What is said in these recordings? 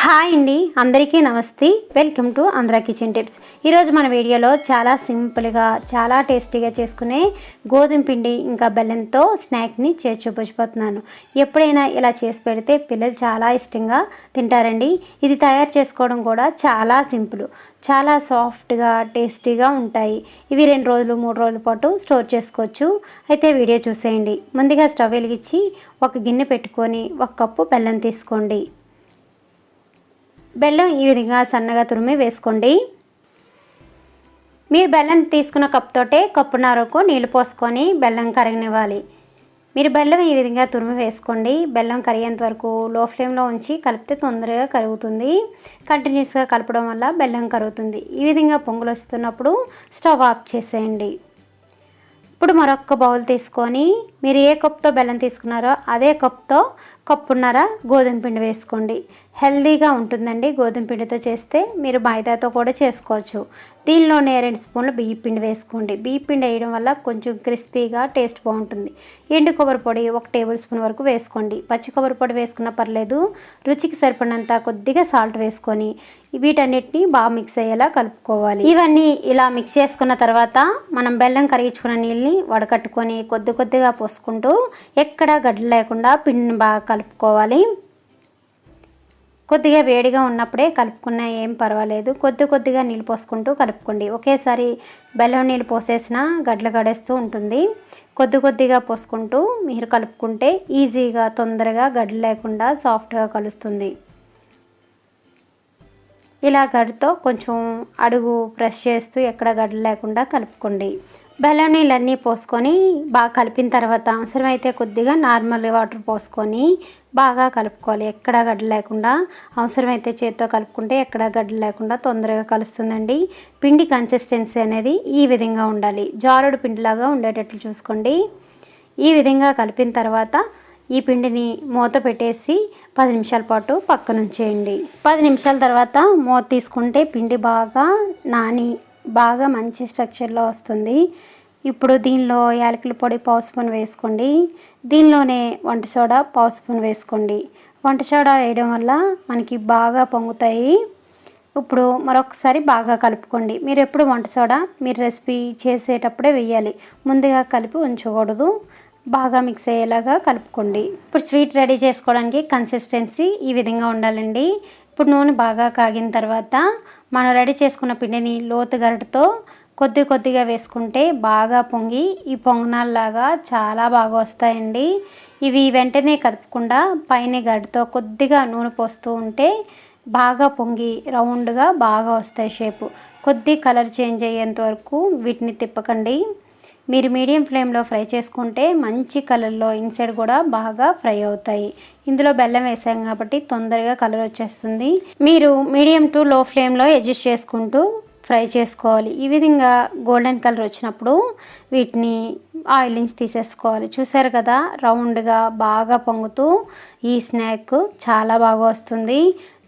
Hi అండి, అందరికీ నమస్తే. Welcome to Andhra kitchen tips. ఈరోజు మన వీడియోలో చాలా సింపుల్గా చాలా టేస్టీగా చేసుకునే గోధుమ పిండి ఇంకా బెల్లంతో స్నాక్ని చేసి చూపించబోతున్నాను. ఎప్పుడైనా ఇలా చేసి పెడితే పిల్లలు చాలా ఇష్టంగా తింటారండి. ఇది తయారు చేసుకోవడం కూడా చాలా సింపుల్, చాలా సాఫ్ట్గా టేస్టీగా ఉంటాయి. ఇవి 2 రోజులు 3 రోజుల పాటు స్టోర్ చేసుకోవచ్చు. అయితే వీడియో చూసేయండి. ముందుగా స్టవ్ వెలిగించి ఒక గిన్నె పెట్టుకొని 1 కప్పు బెల్లం తీసుకోండి. బెల్లం ఈ విధంగా సన్నగా తురిమి వేసుకోండి. మీరు బెల్లం తీసుకున్న కప్తోటే కప్పున్నరకు నీళ్ళు పోసుకొని బెల్లం కరగనివ్వాలి. మీరు బెల్లం ఈ విధంగా తురిమి వేసుకోండి. బెల్లం కరిగేంత వరకు లో ఫ్లేమ్లో ఉంచి కలిపితే తొందరగా కరుగుతుంది. కంటిన్యూస్గా కలపడం వల్ల బెల్లం కరుగుతుంది. ఈ విధంగా పొంగులు వస్తున్నప్పుడు స్టవ్ ఆఫ్ చేసేయండి. ఇప్పుడు మరొక బౌల్ తీసుకొని మీరు ఏ కప్తో బెల్లం తీసుకున్నారో అదే కప్తో కప్పున్నర గోధుమ పిండి వేసుకోండి. హెల్దీగా ఉంటుందండి. గోధుమ పిండితో చేస్తే మీరు మైదాతో కూడా చేసుకోవచ్చు. దీనిలోనే 2 స్పూన్లు బియ్యం పిండి వేసుకోండి. బియ్యం పిండి వేయడం వల్ల కొంచెం క్రిస్పీగా టేస్ట్ బాగుంటుంది. ఎండు కొబ్బరి పొడి 1 టేబుల్ స్పూన్ వరకు వేసుకోండి. పచ్చి కొబ్బరి పొడి వేసుకున్నా పర్లేదు. రుచికి సరిపడినంత కొద్దిగా సాల్ట్ వేసుకొని వీటన్నిటిని బాగా మిక్స్ అయ్యేలా కలుపుకోవాలి. ఇవన్నీ ఇలా మిక్స్ చేసుకున్న తర్వాత మనం బెల్లం కరిగించుకున్న నీళ్ళని వడకట్టుకొని కొద్దిగా పోసుకుంటూ ఎక్కడా గడ్డలు లేకుండా పిండిని బాగా కలుపుకోవాలి. కొద్దిగా వేడిగా ఉన్నప్పుడే కలుపుకున్నా ఏం పర్వాలేదు. కొద్దిగా నీళ్ళు పోసుకుంటూ కలుపుకోండి. ఒకేసారి బెల్లం నీళ్ళు పోసేసినా గడ్డలు గడేస్తూ ఉంటుంది. కొద్దిగా పోసుకుంటూ మీరు కలుపుకుంటే ఈజీగా తొందరగా గడ్డలు లేకుండా సాఫ్ట్గా కలుస్తుంది. ఇలా గడ్డతో కొంచెం అడుగు ప్రెస్ చేస్తూ ఎక్కడ గడ్డలు లేకుండా కలుపుకోండి. బెల్లం నీళ్ళన్నీ పోసుకొని బాగా కలిపిన తర్వాత అవసరమైతే కొద్దిగా నార్మల్ వాటర్ పోసుకొని బాగా కలుపుకోవాలి. ఎక్కడా గడ్డలు లేకుండా. అవసరమైతే చేతితో కలుపుకుంటే ఎక్కడా గడ్డలు లేకుండా తొందరగా కలుస్తుందండి. పిండి కన్సిస్టెన్సీ అనేది ఈ విధంగా ఉండాలి. జారుడు పిండిలాగా ఉండేటట్లు చూసుకోండి. ఈ విధంగా కలిపిన తర్వాత ఈ పిండిని మూత పెట్టేసి 10 నిమిషాల పాటు పక్కన ఉంచేయండి. 10 నిమిషాల తర్వాత మూత తీసుకుంటే పిండి బాగా నాని బాగా మంచి స్ట్రక్చర్లో వస్తుంది. ఇప్పుడు దీనిలో యాలకుల పొడి 1 స్పూన్ వేసుకోండి. దీనిలోనే వంట సోడా 1 స్పూన్ వేసుకోండి. వంట సోడా వేయడం వల్ల మనకి బాగా పొంగుతాయి. ఇప్పుడు మరొకసారి బాగా కలుపుకోండి. మీరు ఎప్పుడు వంట సోడా మీరు రెసిపీ చేసేటప్పుడే వేయాలి, ముందుగా కలిపి ఉంచకూడదు. బాగా మిక్స్ అయ్యేలాగా కలుపుకోండి. ఇప్పుడు స్వీట్ రెడీ చేసుకోవడానికి కన్సిస్టెన్సీ ఈ విధంగా ఉండాలండి. ఇప్పుడు నూనె బాగా కాగిన తర్వాత మనం రెడీ చేసుకున్న పిండిని లోతు గరిటెతో కొద్దిగా వేసుకుంటే బాగా పొంగి ఈ పొంగనాల్లాగా చాలా బాగా వస్తాయండి. ఇవి వెంటనే కదపకుండా పైన గరిటెతో కొద్దిగా నూనె పోస్తూ ఉంటే బాగా పొంగి రౌండ్గా బాగా వస్తాయి షేపు. కలర్ చేంజ్ అయ్యేంత వరకు వీటిని తిప్పకండి. మీరు మీడియం ఫ్లేమ్లో ఫ్రై చేసుకుంటే మంచి కలర్లో ఇన్సైడ్ కూడా బాగా ఫ్రై అవుతాయి. ఇందులో బెల్లం వేసాం కాబట్టి తొందరగా కలర్ వచ్చేస్తుంది. మీరు మీడియం టు లో ఫ్లేమ్లో అడ్జస్ట్ చేసుకుంటూ ఫ్రై చేసుకోవాలి. ఈ విధంగా గోల్డెన్ కలర్ వచ్చినప్పుడు వీటిని ఆయిల్ నుంచి తీసేసుకోవాలి. చూసారు కదా, రౌండ్గా బాగా పొంగుతూ ఈ స్నాక్ చాలా బాగా వస్తుంది.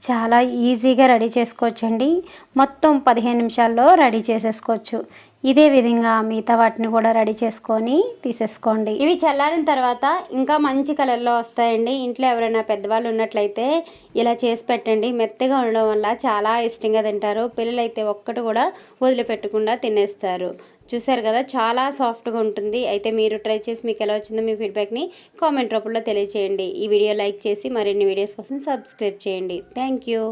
చాలా ఈజీగా రెడీ చేసుకోవచ్చండి. మొత్తం 15 నిమిషాల్లో రెడీ చేసేసుకోవచ్చు. ఇదే విధంగా మిగతా వాటిని కూడా రెడీ చేసుకొని తీసేసుకోండి. ఇవి చల్లారిన తర్వాత ఇంకా మంచి కలర్లో వస్తాయండి. ఇంట్లో ఎవరైనా పెద్దవాళ్ళు ఉన్నట్లయితే ఇలా చేసి పెట్టండి. మెత్తగా ఉండడం వల్ల చాలా ఇష్టంగా తింటారు. పిల్లలైతే ఒక్కటి కూడా వదిలిపెట్టకుండా తినేస్తారు. చూసారు కదా, చాలా సాఫ్ట్గా ఉంటుంది. అయితే మీరు ట్రై చేసి మీకు ఎలా వచ్చిందో మీ ఫీడ్బ్యాక్ని కామెంట్ రూపంలో తెలియజేయండి. ఈ వీడియో లైక్ చేసి మరిన్ని వీడియోస్ కోసం సబ్స్క్రైబ్ చేయండి. Thank you.